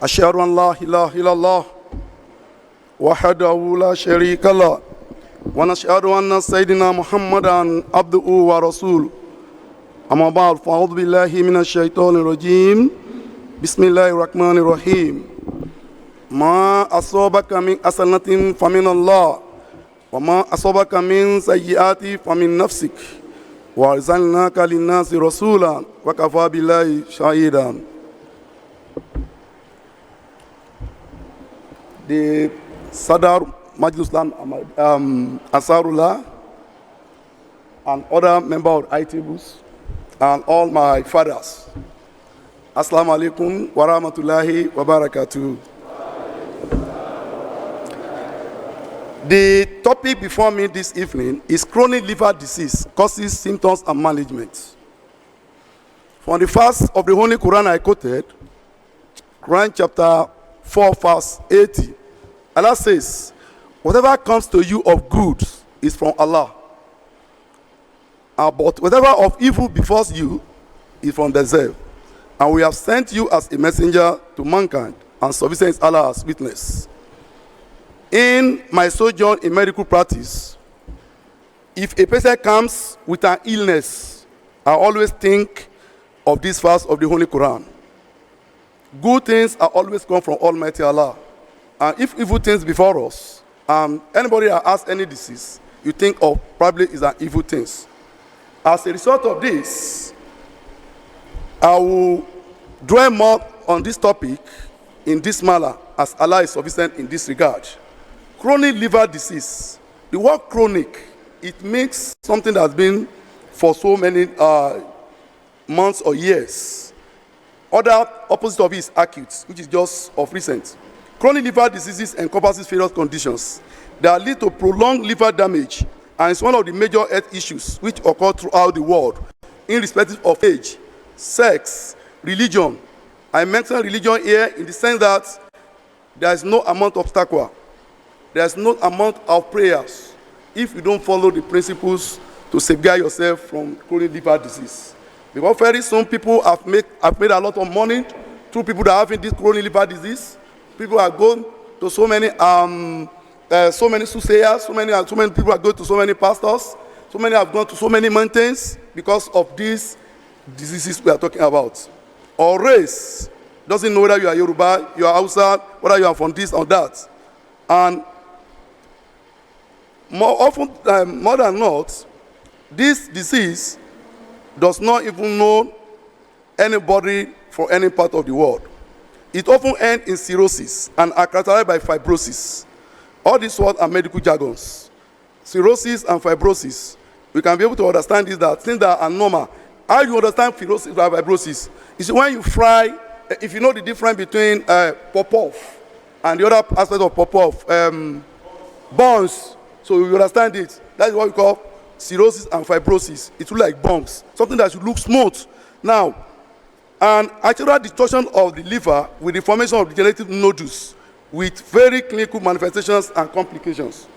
أشهد أن لا إله إلا الله وحده لا شريك له ونشهد أن سيدنا محمدا عبده ورسوله أما بعد فأعوذ بالله من الشيطان الرجيم بسم الله الرحمن الرحيم ما أصابك من حسنة فمن الله وما أصابك من سيئات فمن نفسك وأرسلناك للناس رسولا وكفى بالله شهيدا. The Sadar MAJLIS ANSARULLAH and other members of ITBUS and all my fathers. Assalamu alaikum wa rahmatullahi wa barakatuh. The topic before me this evening is chronic liver disease, causes, symptoms, and management. From the verse of the Holy Quran I quoted, Quran chapter 4, verse 80, Allah says, whatever comes to you of good is from Allah. But whatever of evil befalls you is from themselves. And we have sent you as a messenger to mankind, and sufficient is Allah as witness. In my sojourn in medical practice, if a patient comes with an illness, I always think of this verse of the Holy Quran. Good things are always come from Almighty Allah. And if evil things before us, anybody that has any disease, you think of probably is an evil things. As a result of this, I will dwell more on this topic in this manner, as Allah is sufficient in this regard. Chronic liver disease. The word chronic, it makes something that's been for so many months or years. Other opposite of it is acute, which is just of recent. Chronic liver diseases encompasses various conditions that lead to prolonged liver damage, and it's one of the major health issues which occur throughout the world, irrespective of age, sex, religion. I mention religion here in the sense that there is no amount of taqwa, there is no amount of prayers if you don't follow the principles to safeguard yourself from chronic liver disease. Because very soon people have made a lot of money through people that are having this chronic liver disease. People are going to so many soothsayers, so many people are going to so many pastors, so many have gone to so many mountains because of these diseases we are talking about. Or race doesn't know whether you are Yoruba, you are Hausa, whether you are from this or that. And more than not, this disease does not even know anybody from any part of the world. It often ends in cirrhosis and are characterized by fibrosis. All these words are medical jargons. Cirrhosis and fibrosis. We can be able to understand this, that things that are normal. How you understand cirrhosis and fibrosis? Is when you fry, if you know the difference between pop-off and the other aspect of pop-off, buns. So you understand it. That is what we call cirrhosis and fibrosis. It looks like bumps, something that should look smooth. Now, an arterial distortion of the liver with the formation of degenerative nodules with very clinical manifestations and complications.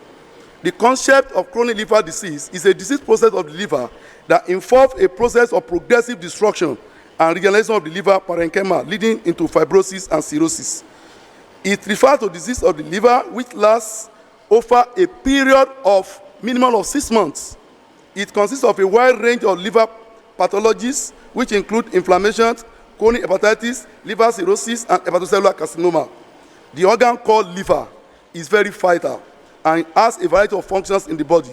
The concept of chronic liver disease is a disease process of the liver that involves a process of progressive destruction and regeneration of the liver parenchyma, leading into fibrosis and cirrhosis. It refers to disease of the liver which lasts over a period of minimum of 6 months. It consists of a wide range of liver pathologies, which include inflammation, chronic hepatitis, liver cirrhosis, and hepatocellular carcinoma. The organ called liver is very vital and has a variety of functions in the body.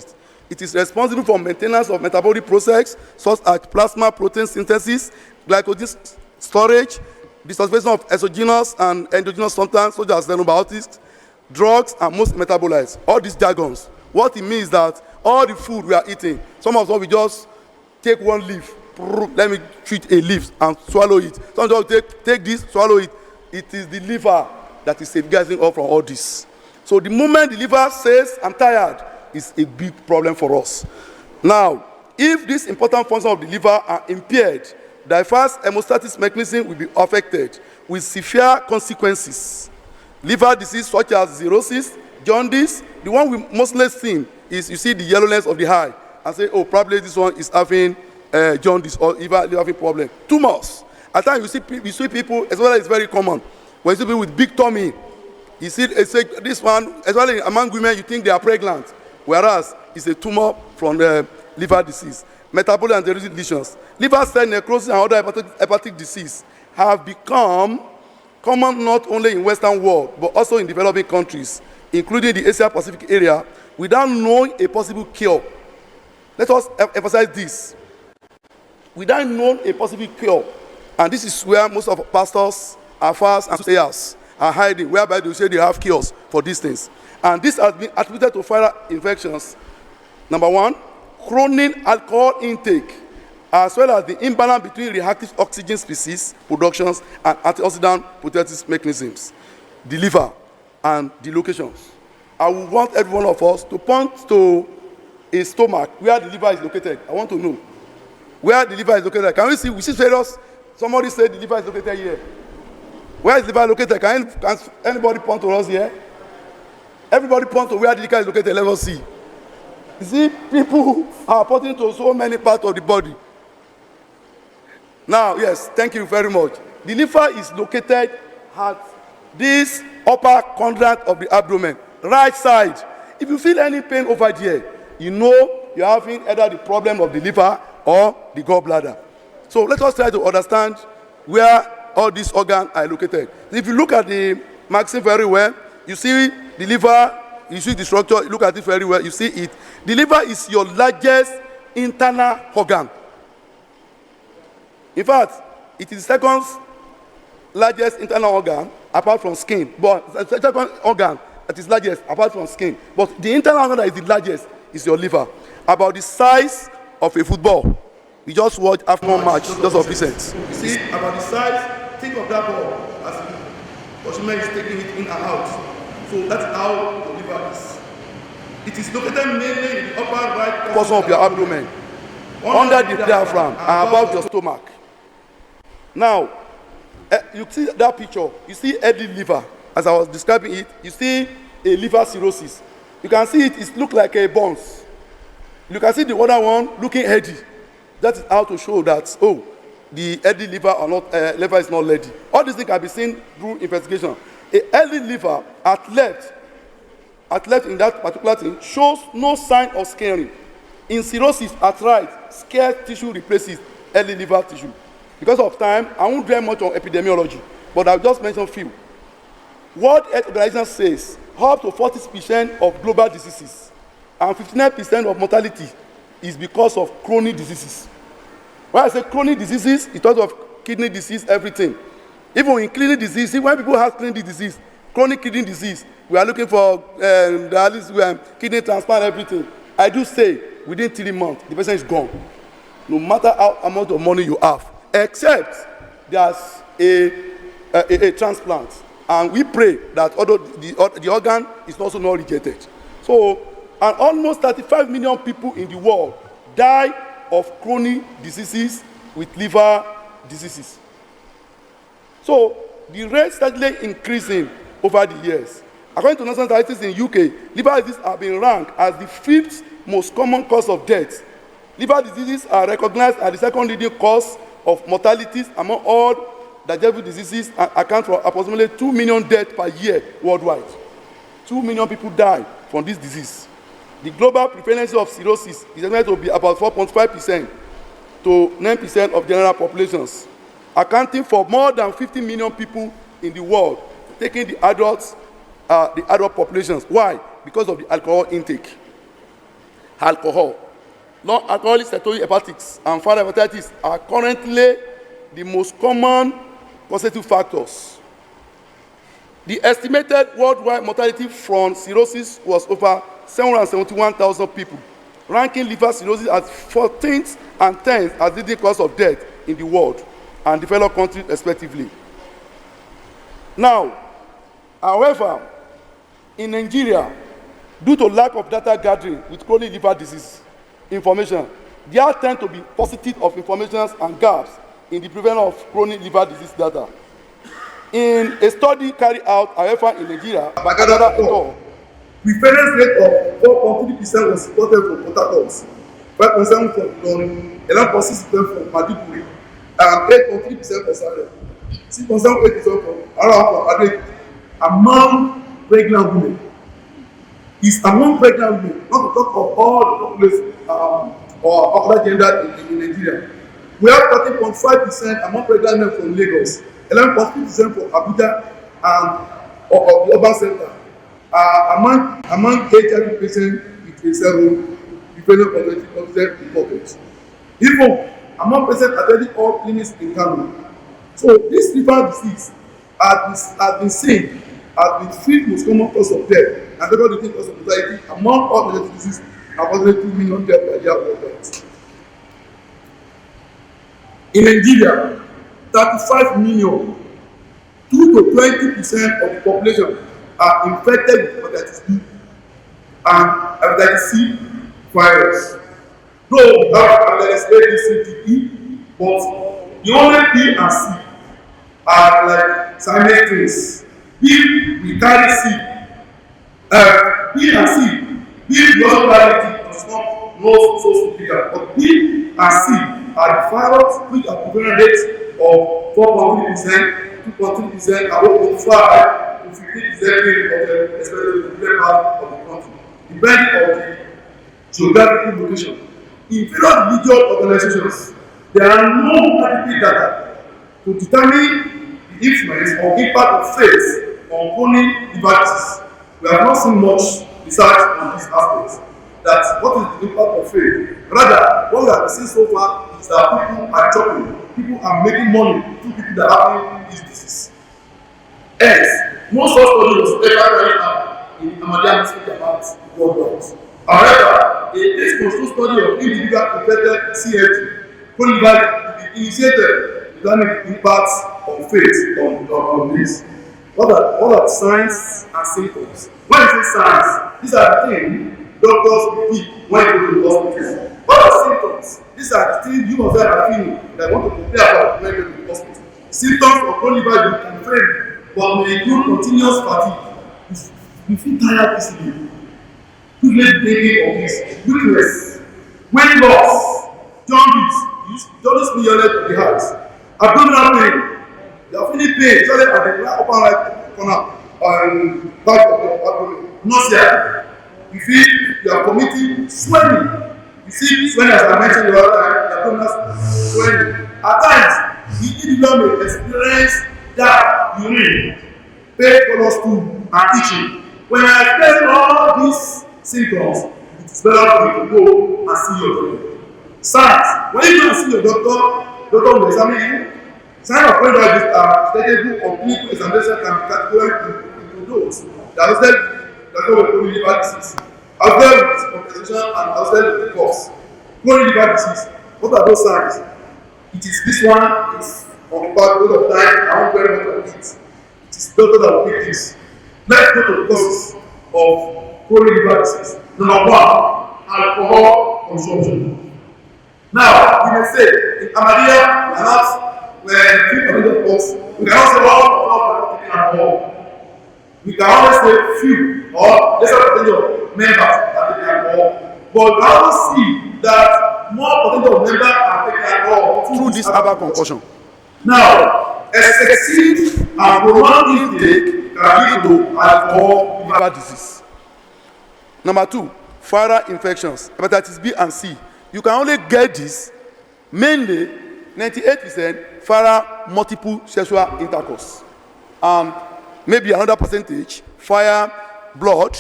It is responsible for maintenance of metabolic process, such as plasma protein synthesis, glycogen storage, dissociation of exogenous and endogenous substances, such as xenobiotics, drugs, and most metabolites. All these jargons. What it means is that all the food we are eating, some of us we just take one leaf, let me treat a leaf and swallow it. Some of us take this, swallow it. It is the liver that is safeguarding us from all this. So the moment the liver says, I'm tired, it's a big problem for us. Now, if these important functions of the liver are impaired, the first hemostasis mechanism will be affected with severe consequences. Liver disease such as cirrhosis, jaundice, the one we mostly see is you see the yellowness of the eye and say, oh, probably this one is having jaundice or even having problem. Tumors. At times you see people, as well as it's very common, When you see people with big tummy, you see this one, especially among women, you think they are pregnant, whereas it's a tumor from the liver disease. Metabolic and digestive lesions, liver cell necrosis, and other hepatic disease have become common not only in Western world but also in developing countries, including the Asia Pacific area, without knowing a possible cure. Let us emphasize this. Without knowing a possible cure, and this is where most of pastors, affairs, and soothsayers are hiding, whereby they say they have cures for these things. And this has been attributed to viral infections. Number one, chronic alcohol intake, as well as the imbalance between reactive oxygen species productions and antioxidant protective mechanisms, the liver and the locations. I would want every one of us to point to a stomach where the liver is located. I want to know where the liver is located. Can we see? We see various. Somebody said the liver is located here. Where is the liver located? Can anybody point to us here? Everybody point to where the liver is located. Let us see. You see, people are pointing to so many parts of the body. Now, yes, thank you very much. The liver is located at this upper quadrant of the abdomen, right side. If you feel any pain over there, you know you're having either the problem of the liver or the gallbladder. So let us try to understand where all these organs are located. If you look at the magazine very well, you see the liver. You see the structure, look at it very well, you see it. The liver is your largest internal organ. In fact, it is the second largest internal organ apart from skin. But the second organ that is largest apart from skin. But the internal organ that is the largest is your liver. About the size of a football. We just watched afternoon match just of recent. You see, about the size, think of that ball as Oshima is taking it in and out. So that's how the liver is. It is located mainly in the upper right portion of your abdomen, under the diaphragm, and above your stomach. Now, you see that picture. You see healthy liver, as I was describing it. You see a liver cirrhosis. You can see it looks like a bones. You can see the other one looking healthy. That is how to show that, oh, the healthy liver or not, liver is not healthy. All these things can be seen through investigation. A healthy liver at left in that particular thing shows no sign of scarring. In cirrhosis at right, scarred tissue replaces healthy liver tissue. Because of time, I won't dwell much on epidemiology, but I'll just mention a few. World Health Organization says up to 40% of global diseases and 59% of mortality is because of chronic diseases. When I say chronic diseases, it talks of kidney disease, everything. Even in kidney disease, when people have kidney disease, chronic kidney disease, we are looking for dialysis, kidney transplant, everything. I do say within 3 months, the person is gone. No matter how amount of money you have, except there's a transplant. And we pray that although the organ is also not rejected. So, and almost 35 million people in the world die of chronic diseases with liver diseases. So the rate steadily increasing over the years. According to national statistics in UK, liver diseases have been ranked as the 5th most common cause of death. Liver diseases are recognized as the second leading cause of mortalities among all digestive diseases and account for approximately 2 million deaths per year worldwide. 2 million people die from this disease. The global prevalence of cirrhosis is estimated to be about 4.5% to 9% of general populations, accounting for more than 50 million people in the world, taking the adult populations. Why? Because of the alcohol intake. Alcohol. Non-alcoholic steatohepatitis and viral hepatitis are currently the most common causative factors. The estimated worldwide mortality from cirrhosis was over 771,000 people, ranking liver cirrhosis as 14th and 10th as leading cause of death in the world and developed countries respectively. Now, however, in Nigeria, due to lack of data gathering with chronic liver disease information, there tend to be paucity of information and gaps in the prevalence of chronic liver disease data. In a study carried out, however, in Nigeria, by Canada et al., prevalence rate of 4.3% was reported from Port Harcourt, 5.7% from Ilorin, 11.6% from Maiduguri, and 8.3% from Salem. See, concern weight is around among pregnant women. Is among pregnant women, not to talk of all the population or other gender in Nigeria. We have 13.5% among pregnant men from Lagos, 11.3% from Abuja and or the urban center. Among HIV patients with a serum, depending on the reported. Even among patients attending all clinics in Kano. So this liver disease has been seen as the fifth most common cause of death and therefore the fifth cause of mortality among all genetic diseases, approximately 2 million deaths per year worldwide. In Nigeria, 35 million, 2 to 20% of the population are infected with hepatitis B and hepatitis C virus. Though we have hepatitis A, B, C, D, E, but the only B and C are like Siamese twins. B we carry C. B and C. B we also carry T, does not know so significant. But B and C are the virus which are prevalent rates of 4.3%, 2.3%, and 1.5% to 15% especially in the different parts of the country, depending on the geographical location. In various religious organizations, there are no adequate data to determine the influence or impact of faith on chronic liver disease. We have not seen much research on these aspects. That what is the impact of faith? Rather, what we have seen so far is that people are chopping, people are making money through people that are having this disease. Hence, no such study was ever carried out in Ahmadiyya Jama'at worldwide. However, a case-control study of individual infected CFT chronic initiated examining the impact of faith on this. What are signs and symptoms? When you say signs, these are the things doctors repeat when you go to the hospital. What are symptoms? These are the things you must have feeling that want to prepare about when you go to the hospital. Symptoms of chronic liver can vary, but may include continuous fatigue. You feel tired easily. Quickly begging of this, weakness, weight loss, jaundice, jaundice means your leg to the heart, abdominal pain, you are feeling pain, especially at the upper right corner and back of the abdomen, nausea, you feel you are committing swelling, you see swelling as I mentioned the other time, the abdominal swelling. At times, the individual may experience dark urine, pale color stool, and itching. When I explain all these symptoms, it is better for you to go and see your doctor. Signs: when you go and see your doctor will examine you. Signs of chronic liver disease are stated on clinical examination can be categorized into those that are that with chronic liver disease, as well as complication and as well as the cause. Chronic liver disease, what are those signs? It is this one is on the part of time. I won't very much of it. It is doctor that will pick this. Let's go to the causes of chronic liver disease. Number one, alcohol consumption. Now, we may say in Ahmadiyya, we have when few of us, we can also say all of us are not taking alcohol. We can always say few or lesser percentage of members are taking alcohol. But we also see that more percentage of members are taking alcohol through this herbal concoction. Now, excessive and prolonged intake can lead to alcohol liver disease. Number two, viral infections, hepatitis B and C. You can only get this mainly 98% viral multiple sexual intercourse, and maybe another percentage via blood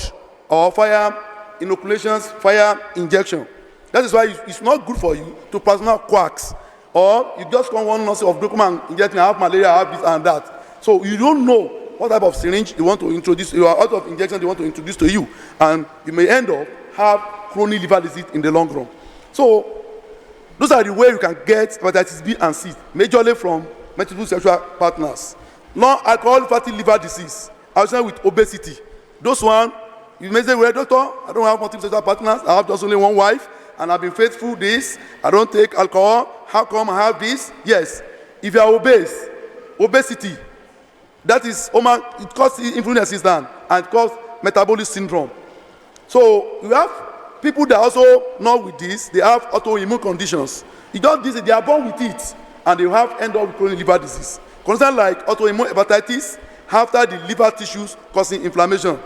or via inoculations, via injection. That is why it's not good for you to plasma quacks, or you just come one nurse of document injecting, I have malaria, I have this and that. So you don't know what type of syringe you want to introduce, or out of injection they want to introduce to you, and you may end up have chronic liver disease in the long run. So those are the way you can get hepatitis B and C, majorly from multiple sexual partners. Non-alcohol fatty liver disease, also with obesity. Those one, you may say, well, doctor, I don't have multiple sexual partners, I have just only one wife, and I've been faithful this, I don't take alcohol, how come I have this? Yes, if you are obese, obesity, that is, it causes insulin resistance and it causes metabolic syndrome. So you have people that also not with this, they have autoimmune conditions. It's not this, they are born with it, and they have end up with chronic liver disease. Conditions like autoimmune hepatitis after the liver tissues causing inflammation.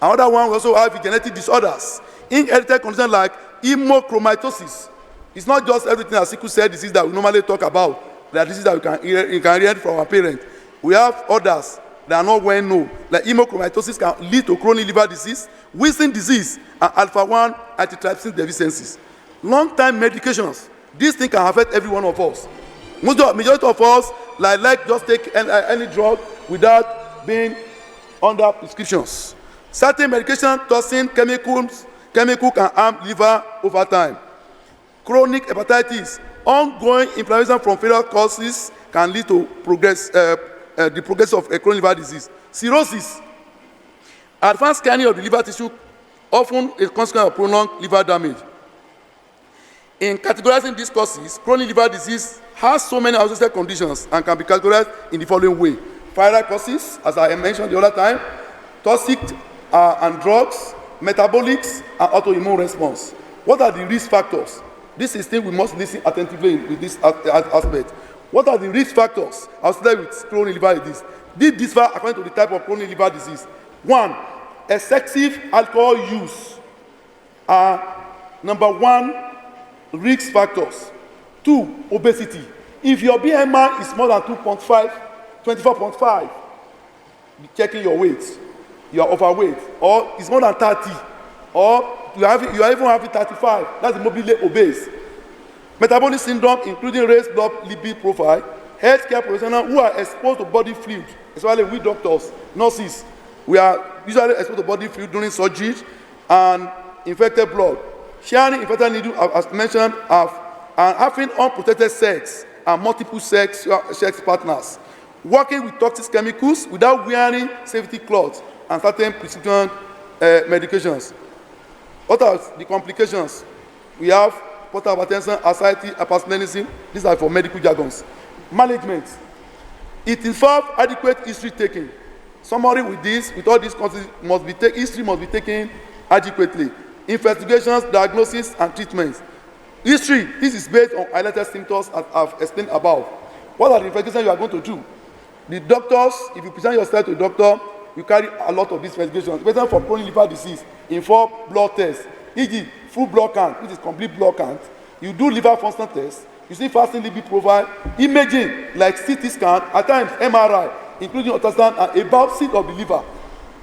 Another one, we also have genetic disorders. Inherited conditions like hemochromatosis. It's not just everything as sickle cell disease that we normally talk about, that disease that we can inherit from our parents. We have others that are not well known, like hemochromatosis can lead to chronic liver disease, Wilson disease, and alpha-1 antitrypsin deficiencies. Long-time medications, this thing can affect every one of us. Majority of us like just take any drug without being under prescriptions. Certain medication toxin chemical can harm liver over time. Chronic hepatitis, ongoing inflammation from various causes can lead to the progress of a chronic liver disease. Cirrhosis, advanced scanning of the liver tissue, often a consequence of prolonged liver damage. In categorizing these causes, chronic liver disease has so many associated conditions and can be categorized in the following way. Viral causes, as I mentioned the other time, toxic and drugs, metabolics, and autoimmune response. What are the risk factors? This is thing we must listen attentively with this aspect. What are the risk factors associated with chronic liver disease? These differ according to the type of chronic liver disease. 1, excessive alcohol use are number 1 risk factors. 2, obesity. If your BMI is more than 24.5, be checking your weight. You are overweight, or it's more than 30, or you are even having 35. That's morbidly obese. Metabolic syndrome, including raised blood lipid profile. Healthcare professionals who are exposed to body fluid, especially we doctors, nurses, we are usually exposed to body fluid during surgery and infected blood. Sharing infected needle, as mentioned, and having unprotected sex and multiple sex partners. Working with toxic chemicals without wearing safety cloths and certain prescription medications. What are the complications? We have portal hypertension, anxiety, hypertension. These are for medical jargons. Management. It involves adequate history taking. Somebody with all these conditions history must be taken adequately. Investigations, diagnosis, and treatments. History, this is based on highlighted symptoms as I've explained above. What are the investigations you are going to do? The doctors, if you present yourself to a doctor, you carry a lot of these investigations. Especially for chronic liver disease, involve blood tests, e.g. full blood count, which is complete blood count. You do liver function tests, you see fasting lipid profile, imaging like CT scan, at times MRI, including ultrasound and a biopsy of the liver.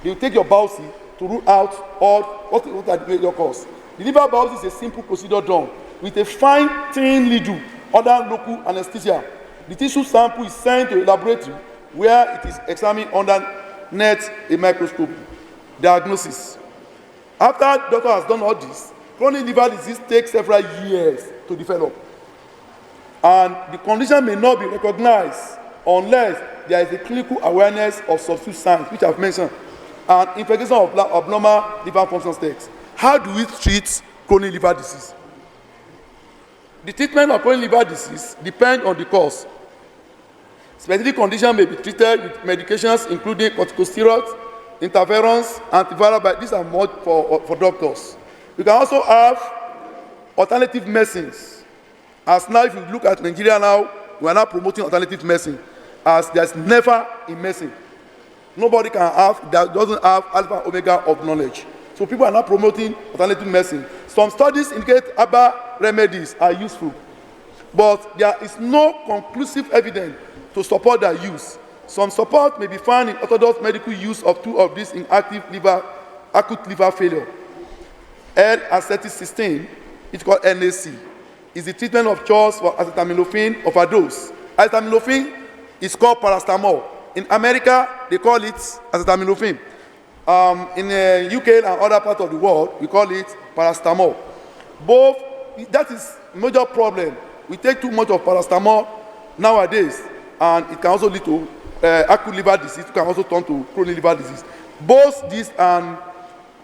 They will take your biopsy to rule out all what are the major causes. The liver biopsy is a simple procedure done with a fine thin needle under local anesthesia. The tissue sample is sent to a laboratory where it is examined underneath a microscope. Diagnosis. After the doctor has done all this, chronic liver disease takes several years to develop. And the condition may not be recognized unless there is a clinical awareness of substitute signs, which I've mentioned, and investigation of abnormal liver function states. How do we treat chronic liver disease? The treatment of chronic liver disease depends on the cause. Specific conditions may be treated with medications including corticosteroids, interferons, antiviral, but these are more for doctors. We can also have alternative medicines. As now, if you look at Nigeria now, we are now promoting alternative medicine, as there's never in medicine. Nobody can have that doesn't have alpha and omega of knowledge. So people are now promoting alternative medicine. Some studies indicate herbal remedies are useful, but there is no conclusive evidence to support their use. Some support may be found in orthodox medical use of 2 of these in acute liver failure. L-acetylcysteine, it's called NAC, is the treatment of choice for acetaminophen overdose. Acetaminophen is called paracetamol. In America, they call it acetaminophen. In the UK and other parts of the world, we call it paracetamol. Both, that is a major problem. We take too much of paracetamol nowadays, and it can also lead to acute liver disease. It can also turn to chronic liver disease. Both this and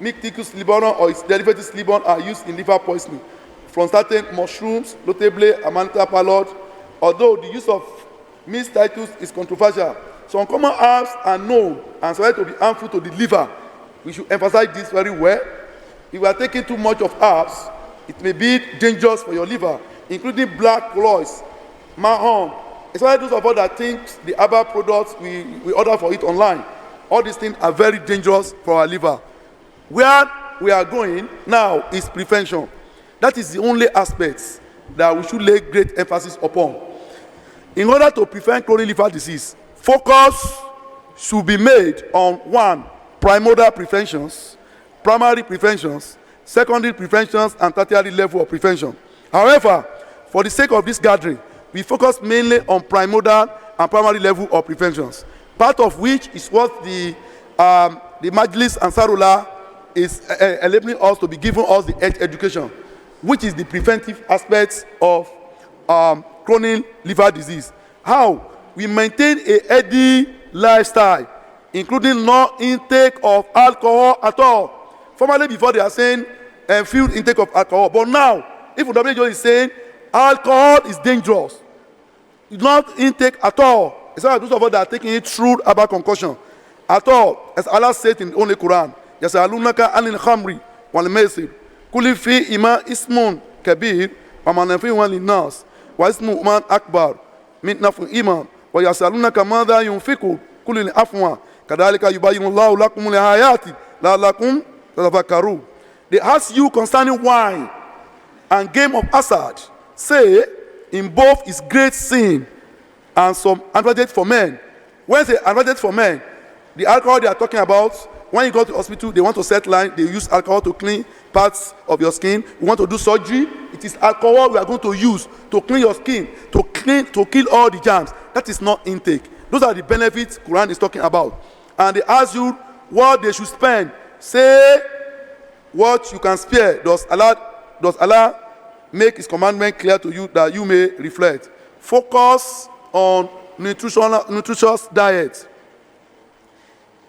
Micticus liborum or its derivatives libon are used in liver poisoning from certain mushrooms, notably Amanita pallid, although the use of mixed titles is controversial. Some common herbs are known and said to be harmful to the liver. We should emphasize this very well. If you are taking too much of herbs, it may be dangerous for your liver, including black cloves, mahon, Especially those of us that think the herbal products we order for it online. All these things are very dangerous for our liver. Where we are going now is prevention. That is the only aspect that we should lay great emphasis upon. In order to prevent chronic liver disease, focus should be made on 1, primordial preventions, primary preventions, secondary preventions, and tertiary level of prevention. However, for the sake of this gathering, we focus mainly on primordial and primary level of preventions, part of which is what the MAJLIS ANSARULLAH is enabling us to be giving us the health education, which is the preventive aspects of chronic liver disease. How? We maintain a healthy lifestyle, including no intake of alcohol at all. Formerly, before they are saying fuel intake of alcohol, but now, if WHO is saying alcohol is dangerous, not intake at all. It's not those of us that are taking it through herbal concussion at all, as Allah said in the Holy Quran. يَسْأَلُونَكَ عَنِ الْخَمْرِ وَالْمَيْسِرِ قُلْ فِيهِمَا إِثْمٌ كَبِيرٌ وَمَنَافِعُ لِلنَّاسِ وَإِثْمُهُمَا أَكْبَرُ مِنْ نَفْعِهِمَا وَيَسْأَلُونَكَ مَاذَا يُنْفِقُونَ قُلِ الْعَفْوَ كَذَلِكَ يُبَيِّنُ اللَّهُ لَكُمُ الْآيَاتِ لَعَلَّكُمْ تَتَفَكَّرُونَ. They ask you concerning wine and game of hazard. Say, in both is great sin and some advantage for men. When they advantage for men, the alcohol they are talking about, when you go to the hospital, they want to set line, they use alcohol to clean parts of your skin. You want to do surgery, it is alcohol we are going to use to clean your skin, to kill all the germs. That is not intake. Those are the benefits Quran is talking about. And they ask you what they should spend. Say what you can spare. Does Allah make his commandment clear to you that you may reflect? Focus on nutritious diet.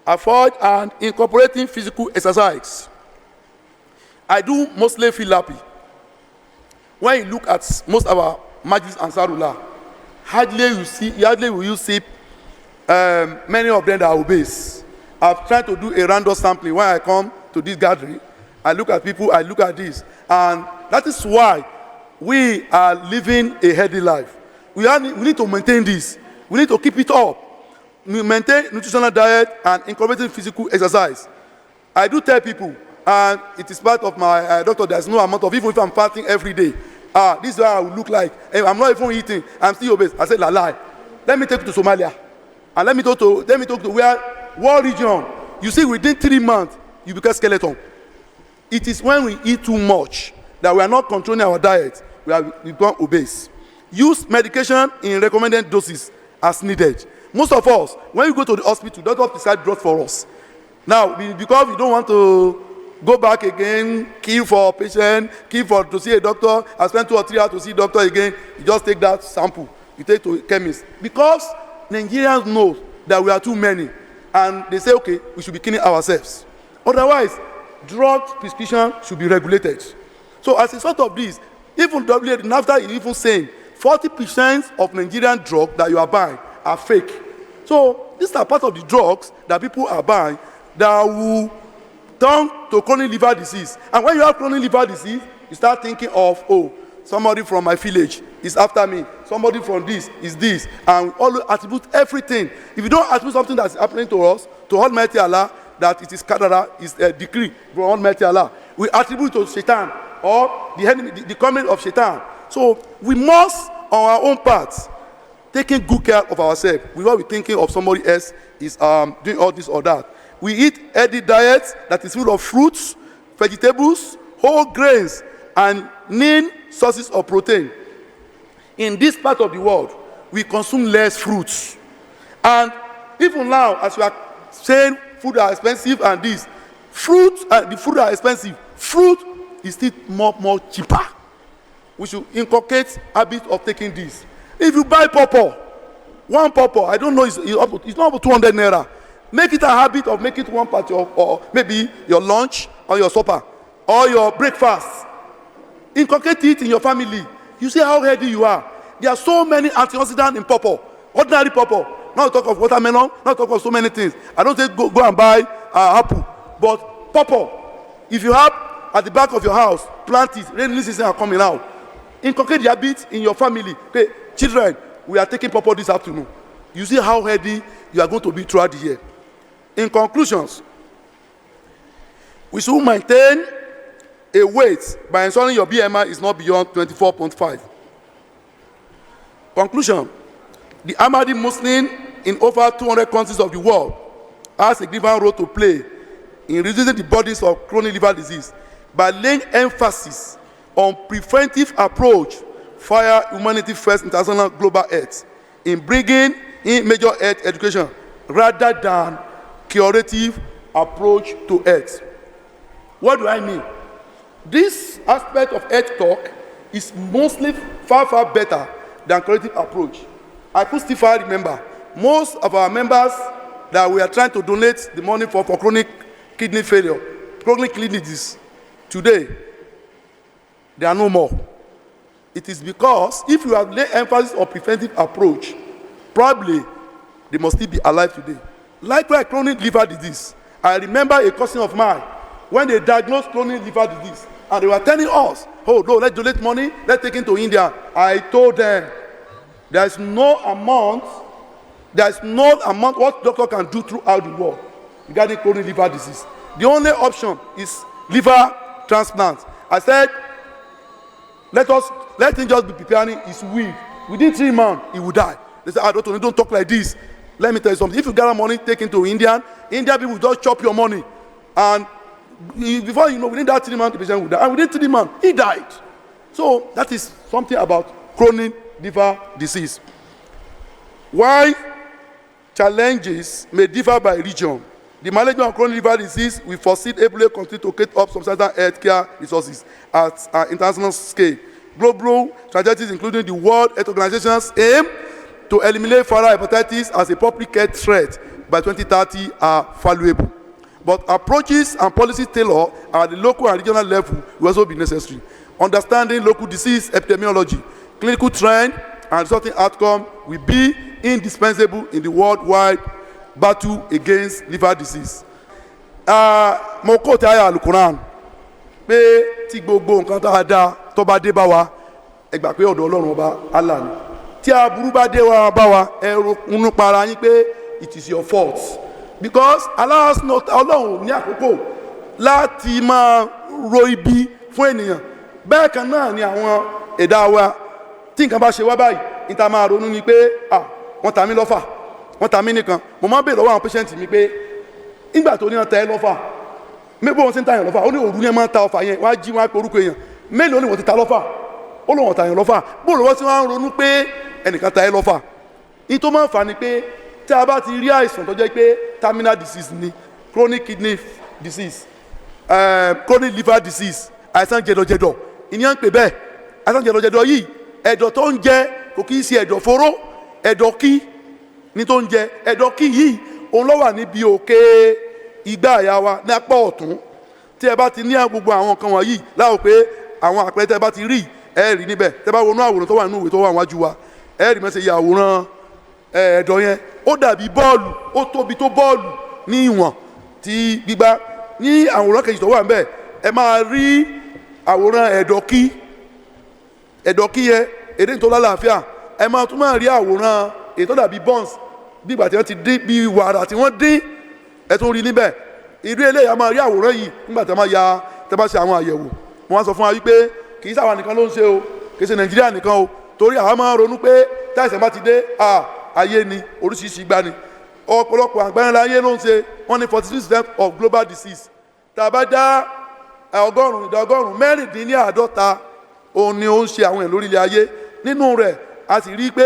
Avoid and incorporating physical exercise. I do mostly feel happy when you look at most of our MAJLIS ANSARULLAH. Hardly will you see many of them that are obese. I've tried to do a random sampling when I come to this gathering. I look at people, I look at this, and that is why we are living a healthy life. We need to maintain this. We need to keep it up. We maintain nutritional diet and incorporating physical exercise. I do tell people, and it is part of my doctor, there's no amount of, even if I'm fasting every day, this is how I will look like. I'm not even eating, I'm still obese. I said, lie. Let me take you to Somalia. And let me talk to where, what region? You see, within 3 months, you become skeleton. It is when we eat too much that we are not controlling our diet, we become obese. Use medication in recommended doses as needed. Most of us, when we go to the hospital, doctor prescribe drugs for us. Now, because we don't want to go back again, queue for patient, to see a doctor, and spend 2 or 3 hours to see a doctor again, you just take that sample, you take to a chemist. Because Nigerians know that we are too many, and they say, okay, we should be killing ourselves. Otherwise, drug prescription should be regulated. So as a result of this, even NAFTA is even saying 40% of Nigerian drugs that you are buying are fake. So these are part of the drugs that people are buying that will turn to chronic liver disease. And when you have chronic liver disease, you start thinking of, oh, somebody from my village is after me, somebody from this is this, and all attribute everything. If you don't attribute something that's happening to us, to Almighty Allah, that it is Qadara, is a decree from Almighty Allah, we attribute to Shaitan or the enemy, the comment of Shaitan. So we must, on our own part, taking good care of ourselves without we thinking of somebody else is doing all this or that. We eat healthy diet that is full of fruits, vegetables, whole grains, and lean sources of protein. In this part of the world, we consume less fruits. And even now, as we are saying food are expensive and this, the food are expensive, fruit is still more cheaper. We should inculcate habit of taking this. If you buy pawpaw, one pawpaw, I don't know, it's not about 200 naira. Make it a habit of making it one part of, or maybe your lunch or your supper or your breakfast. Inculcate it in your family. You see how healthy you are. There are so many antioxidants in pawpaw, ordinary pawpaw. Not talk of watermelon, not talk of so many things. I don't say go and buy apple, but pawpaw. If you have at the back of your house, plant it. Rainy season are coming out. Inculcate the habit in your family. Okay, children, we are taking purpose this afternoon. You see how healthy you are going to be throughout the year. In conclusions, we should maintain a weight by ensuring your BMI is not beyond 24.5. Conclusion, the Ahmadi Muslim in over 200 countries of the world has a significant role to play in reducing the burdens of chronic liver disease by laying emphasis on preventive approach via humanity first international global health in bringing in major health education rather than curative approach to health. What do I mean? This aspect of health talk is mostly far better than curative approach. I could still remember most of our members that we are trying to donate the money for chronic kidney failure, chronic kidney disease. Today, there are no more. It is because if you have laid emphasis on preventive approach, probably they must still be alive today. Likewise, chronic liver disease. I remember a cousin of mine when they diagnosed chronic liver disease, and they were telling us, oh no, let's donate money, let's take it to India. I told them, there is no amount what doctor can do throughout the world regarding chronic liver disease. The only option is liver transplant. I said, let him just be preparing his will. Within 3 months, he will die. They said, doctor, don't talk like this. Let me tell you something. If you gather money, take him to India people will just chop your money. And before you know, within that 3 months, the patient will die. And within 3 months, he died. So that is something about chronic liver disease. Why challenges may differ by region, the management of chronic liver disease will foreseeably continue to get up substantial healthcare resources at an international scale. Global strategies, including the World Health Organization's aim to eliminate viral hepatitis as a public health threat by 2030 are valuable. But approaches and policies tailored at the local and regional level will also be necessary. Understanding local disease epidemiology, clinical trend, and resulting outcome will be indispensable in the worldwide battle against liver disease. Mo kò tí àyà Al-Quran pé tí gbogbo nǹkan tá a dá tó bá dé bá wa ẹ gbà pé ọ̀dọ̀ Ọlọ́run ọba Allah ni. Tí aburú bá dé wá bá wa ẹ ronú para yín pé it is your fault, because Allah has not Ọlọ́run ní àkókò láti máa ro ibi fún ènìyàn. Bẹ́ẹ̀ kan náà ni àwọn ẹ̀dá wa tí nǹkan bá ṣe wá báyìí níta máa ronú ni pé wọ́n ta mí lọ́fà, wọ́n ta mí nìkan. Mo máa ń bèèrè lọ́wọ́ àwọn patient mi pé nígbà tó ní wọ́n ta ẹ́ lọ́fà mébò wọn ti ń ta yàn lọ́fà, ó ní òru ni ẹ máa ń ta ọfà yẹn, wọ́n á jí wọn á pe orúkọ èèyàn mélòó ni wọ́n ti ta lọ́fà, ó lóun ta yàn lọ́fà. Bó lọ́wọ́ tí wọ́n á ronú pé ẹnìkan ta ẹ́ lọ́fà. Ní tó máa ń fà ni pé tí a bá ti rí àìsàn tó jẹ́ pé terminal disease ni, chronic kidney disease, chronic liver disease, àìsàn jẹ̀dọ̀jẹ̀dọ̀ ìyẹn ń pè bẹ́ẹ̀. Àìsàn jẹ̀dọ̀jẹ̀dọ̀ yìí ẹ̀dọ̀ tó ń jẹ kò kì í ṣe ẹ̀dọ̀ fóró, ẹ̀dọ̀ kí ní tó ń jẹ. Ẹ̀dọ̀ kí yìí òun ló wà níbi òkè igbá àyà wa ní apá ọ̀tún. Tí ẹ bá ti ní gbogbo àwọn nǹkan wọ̀nyí láwọn pé àwọn àpẹẹrẹ tẹ́ bá ti rí ẹ rí níbẹ̀. Tẹ́ bá wọnú àwòrán tó wà nínú ìwé tó wà níwájú wa ẹ rí mẹ́sẹ̀ yà àwòrán ẹ̀dọ̀ yẹn. Ó dàbí bọ́ọ̀lù, ó tóbi tó bọ́ọ̀lù ní ìwọ̀n tí gbígbá. Ní àwòrán kejì tó wà níbẹ̀ ẹ máa rí àwòrán ẹ̀dọ̀ kí. Ẹ̀dọ̀ kí yẹn èdè tó lálàáfíà. Ẹ máa tún máa rí àwòrán ètò dàbí buns bí ìgbà tí wọ́n ti dín bí wàrà tí wọ́n dín, ẹ tún rí níbẹ̀. Irú eléyà máa rí àwòrán yìí nígbà tí wọ́n bá ṣe àwọn àyẹ̀wò. Wọ́n sọ fún wa wípé kì í ṣàwa nìkan ló ń ṣe o, kì í ṣe Nàìjíríà nìkan o, torí àwa máa ń ronú pé táìsàn bá ti dé ayé ni oríṣiríṣi gbá ni. Ọ̀pọ̀lọpọ̀ àgbáńlá ayé ló ń ṣe, wọ́n ní 46% of global disease. Tá a bá dá ọgọ́rùn-ún mẹ́rìndínláàádọ́ta òun ni ó ń ṣe àwọn èèyàn lórí ilẹ̀ ayé. Nínú rẹ̀ a sì rí i pé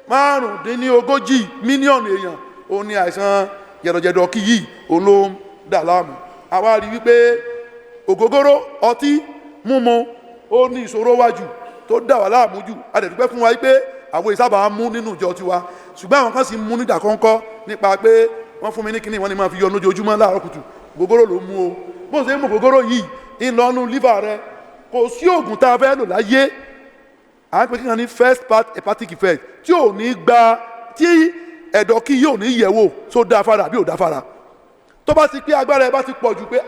45 mílíọ̀nù èèyàn òun ni àìsàn jẹ̀dọ̀jẹ̀dọ̀ kí yìí òun ló ń dà láàmú. Àwa rí wípé ògógóró ọtí mímu ó ní ìṣòro wájú tó dà wá láàmú jù. A dẹ̀ dúpẹ́ fún wa wípé àwọn ìsábà mú nínú ìjọ tiwa, ṣùgbọ́n àwọn kan sì mú nígbà kọ́ńkọ́ nípa pé wọ́n fún mi ní kíní wọ́n ní máa fi yọ lójoojúmọ́ láàárọ̀ kùtù. Ògógóró ló mú o. Bó ṣe mú ògógóró yìí ìlọ́nu liver rẹ, kò sí oògùn tá a fẹ́ lò láyé à ń pè kíkan ní first part hepatic effect tí ò ní gba tí ẹ̀dọ̀ kí yóò ní yẹ̀wò tó dá fara àbí ò dá fara. Tó bá ti pé agbára ẹ bá ti pọ̀ jù pé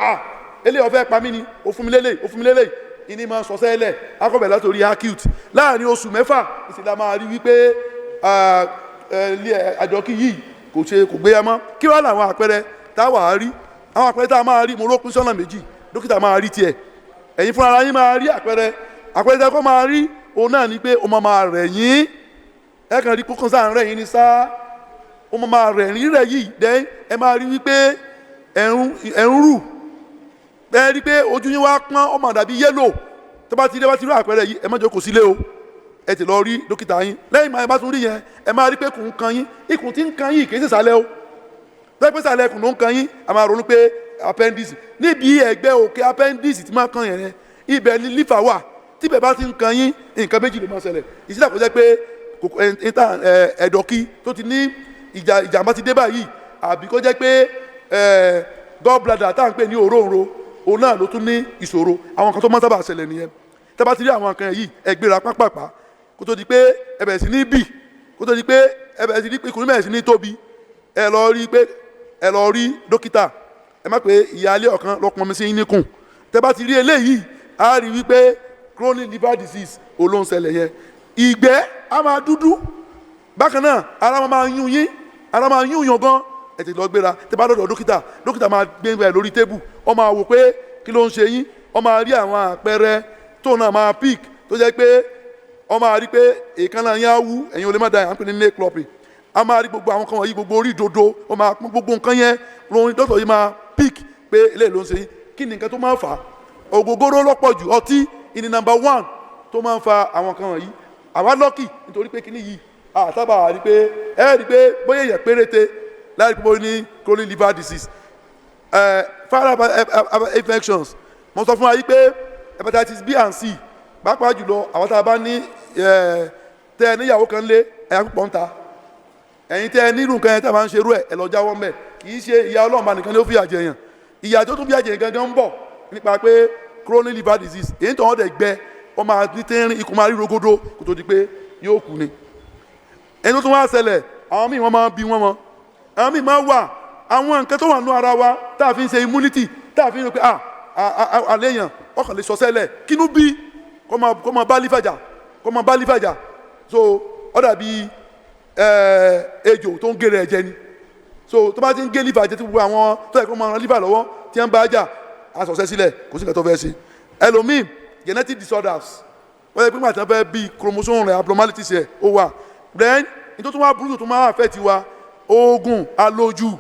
eléyìí ó fẹ́ pa mí ni, ó fún mi lélẹ̀ ìní máa sọ sẹ́lẹ̀ akọ̀bẹ̀ látòrí acute láàrin oṣù 6 ìsìlá máa rí wípé àjọkí yìí kò gbé ya mọ́ kí wàá làwọn àpẹẹrẹ táwa rí àwọn àpẹẹrẹ tá a máa rí mo ló pín sọ́nà méjì dókítà máa rí tiẹ̀ ẹ̀yin fúnra ara yín máa rí àpẹẹrẹ tá a kọ́ máa rí òun náà ni pé ó máa rẹ̀ yín ẹ kàn rí kókàn sáà ń rẹ̀ yín ní sáà ó máa rẹ̀ yín rẹ̀ yìí dẹ́ ẹ máa rí wípé ẹ̀rún rù ẹ rí pé ojú yín wá pọ́n ó máa dàbí yẹ́lò tó bá ti rí àpẹẹrẹ yìí ẹ má jókòó sílé o ẹ ti lọ rí dókítà yín lẹ́yìn máa bá tún rí yẹn ẹ máa rí pé kùn ń kan yín ikùn tí ń kan yín kì í sì sàlẹ̀ o lẹ́yìn pé sàlẹ̀ ikùn ló ń kan yín a máa ronú pé appendix níbi ẹ̀gbẹ́ òkè appendix ti máa kan yẹn ibẹ̀ ni lífà wà tí ibẹ̀ bá ti ń kan yín nǹkan méjì ló máa ṣẹlẹ̀ ìsílẹ̀ kó jẹ́ pé ẹ̀dọ̀kí tó ti ní ìjàmbá ti dé báyìí àbí kó jẹ́ pé gallbladder tá à ń pè ní òróǹro òun náà ló tún ní ìṣòro àwọn kan tó máa sábà ṣẹlẹ̀ nìyẹn tẹ́ bá ti rí àwọn nǹkan yìí ẹ gbéra pápápá kó tó di pé ẹ bẹ̀rẹ̀ sí ní bì kó tó di pé ẹ bẹ̀rẹ̀ sí ní ikùn bẹ̀rẹ̀ sí ní tóbi ẹ lọ rí dókítà ẹ má pé ìyáálé ọ̀kan lọ pọnmi sí níkùn tẹ́ bá ti rí eléyìí á rí wípé chronic liver disease olóhùn ṣẹlẹ̀ yẹn ìgbẹ́ á máa dúdú bákan náà ara máa yún yín gan ẹ ti lọ gbéra tẹ́ bá lọ́dọ̀ dókítà máa gbé ẹ lórí tébù ó máa wò pé kí ló ń ṣe yín ó máa rí àwọn àpẹẹrẹ tó náà máa pick tó jẹ́ pé ó máa rí pé èékánná yín á wú ẹ̀yin ò lè má da yàn pé ní nail clipping a máa rí gbogbo àwọn kan wọ̀nyí gbogbo orí ìdodo ó máa pọ́n gbogbo nǹkan yẹn lórí dọ́tọ̀ yìí máa pick pé eléyìí ló ń ṣe yín kí ni nǹkan tó máa ń fà á ògógóró lọ́pọ̀ jù ọtí ìní number 1 tó máa ń fa àwọn kan wọ̀nyí àwa lọ́kì nítorí pé kíní yìí àtàbà rí pé rí pé bóyá èèyàn péréte láì pé bóyá ní chronic liver disease viral infections mo sọ fún wa yìí pé hepatitis B and C pàápàá jùlọ àwọn tá a bá ní tẹ ẹ níyàwó kan lé ẹ̀yà púpọ̀ ń ta ẹ̀yin tẹ ẹ nírú nǹkan yẹn tẹ ẹ máa ń ṣerú ẹ lọ jáwọ́ mẹ́ kì í ṣe ìyà Ọlọ́run bá nìkan ló fi àjẹ yàn ìyà tó tún fi àjẹ gangan ń bọ̀ nípa pé chronic liver disease èyí tó wọ́n dẹ̀ gbẹ wọ́n máa ní tẹ́rín ikùn máa rí rogodo kó tó di pé yóò kú ni ẹni tó tún wá ṣẹlẹ̀ àwọn míì wọ́n máa bí wọ́n mọ́ àwọn míì máa wà àwọn nǹkan tó wà nínú ara wa tá a fi ń ṣe immunity tá a fi ń rò pé àléyàn ọkàn lè sọ sẹ́lẹ̀ kínú bí kó máa bá lífàjà so ó dàbí ejò tó ń gé rẹ̀ jẹ ni so tó bá ti ń gé lífà jẹ tí gbogbo àwọn tó yẹ kó máa ran lífà lọ́wọ́ tí wọ́n bá jà àsọ̀sẹ́ sílẹ̀ kò sí nǹkan tó fẹ́ ṣe ẹlòmíì genetic disorders wọ́n yẹ pé màtí wọ́n fẹ́ bí chromosome rẹ̀ abnormalities yẹ ó wà then ní tó tún wá burú tó máa affect wa oògùn alójú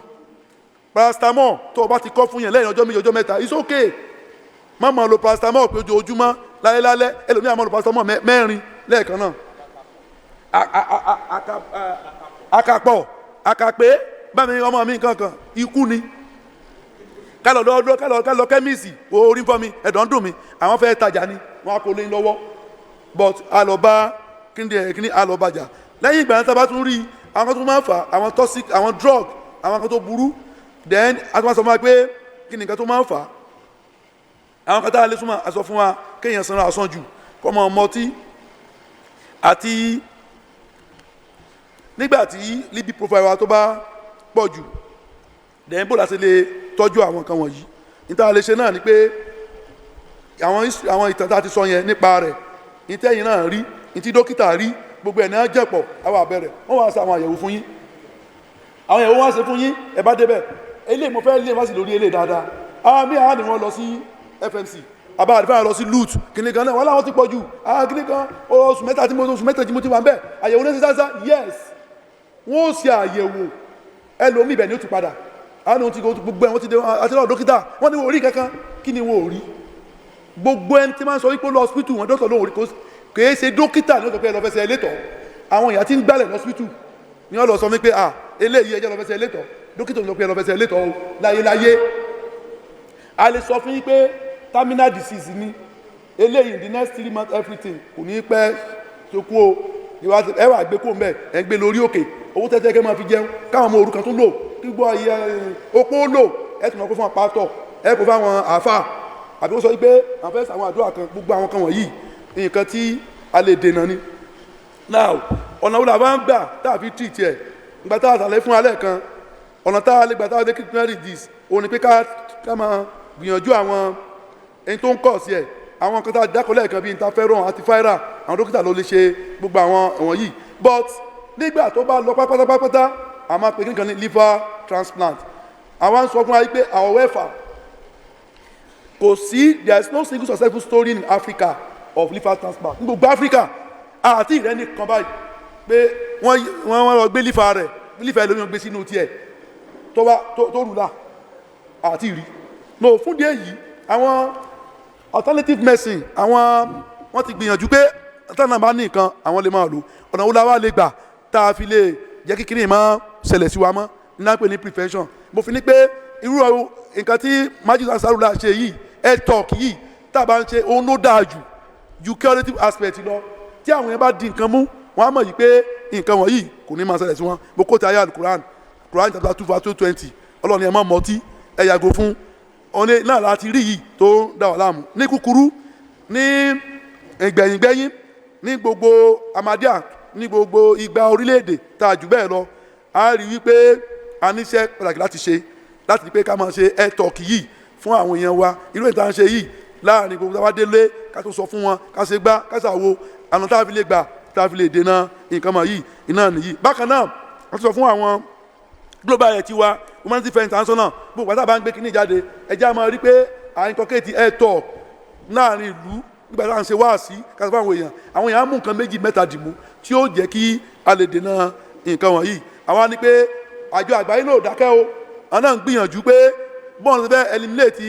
paracetamol tó o bá ti kọ́ fún yẹn lẹ́yìn ọjọ́ méjì ọjọ́ mẹ́ta it's okay má máa lo paracetamol pé ojoojúmọ́ lálẹ́ ẹlòmíì á máa lo paracetamol mẹ́rin lẹ́ẹ̀kan náà àkàpé bámi ọmọ mi kankan ikú ni kálọ̀ kẹ́míìsì orí fọ́ mi ẹ̀dọ̀ ń dùn mí àwọn fẹ́ tajà ni wọ́n á kó lé lọ́wọ́ but àlọ́ba kíni àlọ́bàjà lẹ́yìn ìgbà yẹn tá a bá tún rí àwọn kan tó máa ń fà àwọn toxic àwọn drug àwọn kan tó burú then a tún máa sọ fún wa pé kí ni nǹkan tó máa ń fà àwọn kan tá a lè súnmọ́ àsọ fún wa kéèyàn sanra àsán jù kọ́ mọ́ ọmọtí àti nígbà tí lipid profile wa tó bá pọ̀ jù then bó la ṣe lè tọ́jú àwọn nǹkan wọ̀nyí níta lè ṣe náà ni pé àwọn ìtàn tá a ti sọ yẹn nípa rẹ̀ ìtẹ́yìn náà rí ìtí dókítà rí gbogbo ẹ̀ náà jẹ̀pọ̀ àwọn àbẹ̀rẹ̀ wọ́n wá ṣe àwọn àyẹ̀wò fún yín àwọn àyẹ̀wò wọ́n ṣe fún yín ẹ bá débẹ̀ eléyìí mo fẹ́ lé wá sí lórí eléyìí dáadáa àwọn míì àwọn ni wọ́n lọ sí FMC àbá àdìfáà lọ sí LUT kìnìún kan náà wọ́n láwọn ti pọ̀ jù kìnìún kan oṣù mẹ́ta tí mo ti wà ń bẹ̀ àyẹ̀wò ní sísáṣá yes wọ́n ó ṣe àyẹ̀wò ẹlòmíì ibẹ̀ ni ó ti padà àwọn ohun ti gbogbo ẹ̀ wọ́n ti dé àti lọ́wọ́ dókítà wọ́n ní wọ́n rí kankan kí ni wọ́n ò rí gbogbo ẹni tí máa ń sọ wípé lọ hospital wọn dókítà lóhùn rí kìí ṣe dókítà ní ọ̀sọ̀pẹ́ ẹlọ́fẹ́sẹ̀ ẹlẹ́tọ̀ àwọn èèyàn tí ń gbálẹ̀ lọ́sítù ní ọ̀lọ́ sọ wípé eléyìí ẹjẹ́ ẹlọ́fẹ́sẹ̀ ẹlẹ́tọ̀ dókítà ní ọ̀pẹ́ ẹlọ́fẹ́sẹ̀ ẹlẹ́tọ̀ láyéláyé a lè sọ fún yín pé terminal disease ni eléyìí in the next 3 months everything kò ní pẹ́ tó kú o ẹ wà gbé kó mbẹ ẹ gbé lórí òkè owó tẹ́tẹ́ kẹ́ máa fi jẹun káwọn ọmọ òrukàn tó lò kí gbọ́ opó lò ẹ tún lọ kó fún apátọ̀ ẹ kó fáwọn àáfà àbí wọ́n sọ pé àwọn fẹ́ sàwọn àdúrà kan gbogbo àwọn kan wọ̀nyí nǹkan tí a lè dènà ni now ọ̀nà wo la bá ń gbà tàbí treat ẹ̀ nígbà tá a sàlẹ̀ fún alẹ́ kan ọ̀nà tá a lè gbà tá a lè kidney disease òun ni pé ká máa gbìyànjú àwọn ẹni tó ń kọ̀ sí ẹ̀ àwọn kan tá a dákọ̀ lẹ́ẹ̀kan bíi interferon àti viral àwọn dókítà ló lè ṣe gbogbo àwọn wọ̀nyí but nígbà tó bá lọ pátápátá a máa pè kíkan ní liver transplant. àwọn sọ fún wa pé however kò sí, there is no single successful story in Africa of liver transplant ní gbogbo Africa àti ìrẹ́ni kan báyìí pé wọ́n lọ gbé liver ẹlòmíràn gbé sínú tiẹ̀ tó rùlà àti ìrí. no fún díẹ̀ yìí àwọn alternative medicine wọ́n ti gbìyànjú pé tánà bá ní nǹkan àwọn lè máa lò ọ̀nà wo la wá lè gbà tá a fi lè jẹ́ kíkiri máa ṣẹlẹ̀ sí wa mọ́ nígbà pé ní prevention. mo fi ní pé irú nǹkan tí MAJLIS ANSARULLAH ṣe yìí health talk yìí tá a bá ń ṣe òun ló dáa ju curative aspect lọ. tí àwọn yẹn bá di nǹkan mú wọn á mọ̀ yìí pé nǹkan wọ̀nyí kò ní máa ṣẹlẹ̀ sí wọn. mo kó ti ayé Quran chapter 2 verse 220 ọlọ́run ẹ̀ máa mọtí ẹ̀ yàgò fún ọ̀nẹ́ náà láti rí yìí tó ń dá wà láàmú. ní kúkúrú ní ìgbẹ̀yìngbẹ́yìn ní gbogbo Ahmadiyya ní gbogbo igba orílẹ̀-èdè tá a jù bẹ́ẹ̀ lọ a rí wípé a níṣẹ́ pàtàkì láti ṣe láti rí pé ká máa ṣe health talk yìí fún àwọn èèyàn wa. irú ìta ń ṣe yìí láàrin gbogbo táwa délé ká tó sọ fún wọn ká ṣe gbá ká ṣàwo àná tá a fi lè gbà tá a fi lè dènà nǹkan mọ̀ yìí iná nìyí. bákan náà wọ́n ti sọ fún àwọn global health wa humanity fair international gbogbo àtàbà ń gbé kíní jáde ẹjẹ́ a máa rí pé à ń tọ́kẹ́ẹ̀tì health talk láàrin ìlú nígbà tá à ń ṣe wáàsí ká sọ fún àwọn èèyàn á mú nǹkan méjì mẹ́ta dìmú tí ó jẹ́ kí a lè dènà nǹkan wọ̀nyí. àwa ni pé àjọ àgbáyé náà ò dákẹ́ o àwọn náà ń gbìyànjú pé bọ́ọ̀n ti fẹ́ eliminate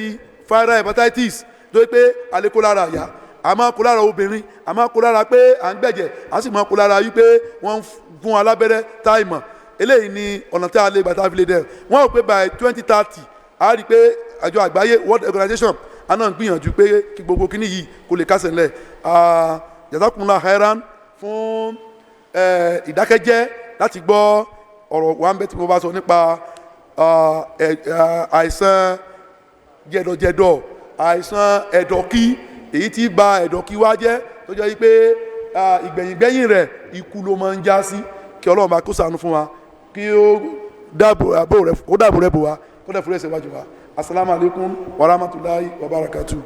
viral hepatitis tó yẹ pé alẹ́ kó lára àyà àmọ́ kó lára obìnrin àmọ́ kó lára pé à ń gbẹ̀jẹ̀ à sì mọ́ kó lára wípé wọ́n ń fún alábẹ́rẹ́ táìmọ̀. eléyìí ni ọ̀nà tí a lè gbà tá a fi lè dẹ̀. wọ́n rò pé by 2030 a rí i pé àjọ àgbáyé World Organization a náà ń gbìyànjú pé kí gbogbo kíní yìí kó lè kásẹ̀ ńlẹ̀. jazakumullah khairan fún ìdákẹ́jẹ́ láti gbọ́ ọ̀rọ̀ wa ń bẹ tí mo bá sọ nípa àìsàn jẹ̀dọ̀jẹ̀dọ̀ àìsàn ẹ̀dọ̀kí èyí tí ba ẹ̀dọ̀kí wa jẹ́ tó jẹ́ wípé ìgbẹ̀yìngbẹ̀yìn rẹ̀ ikú ló máa ń já sí. kí Ọlọ́run bá kó ṣàánú fún wa kí ó dáàbò rẹ̀ bò wá kó dẹ̀ fúrẹ́sẹ̀ wájú wa. Assalamu alaikum wa rahmatullahi wa barakatuh.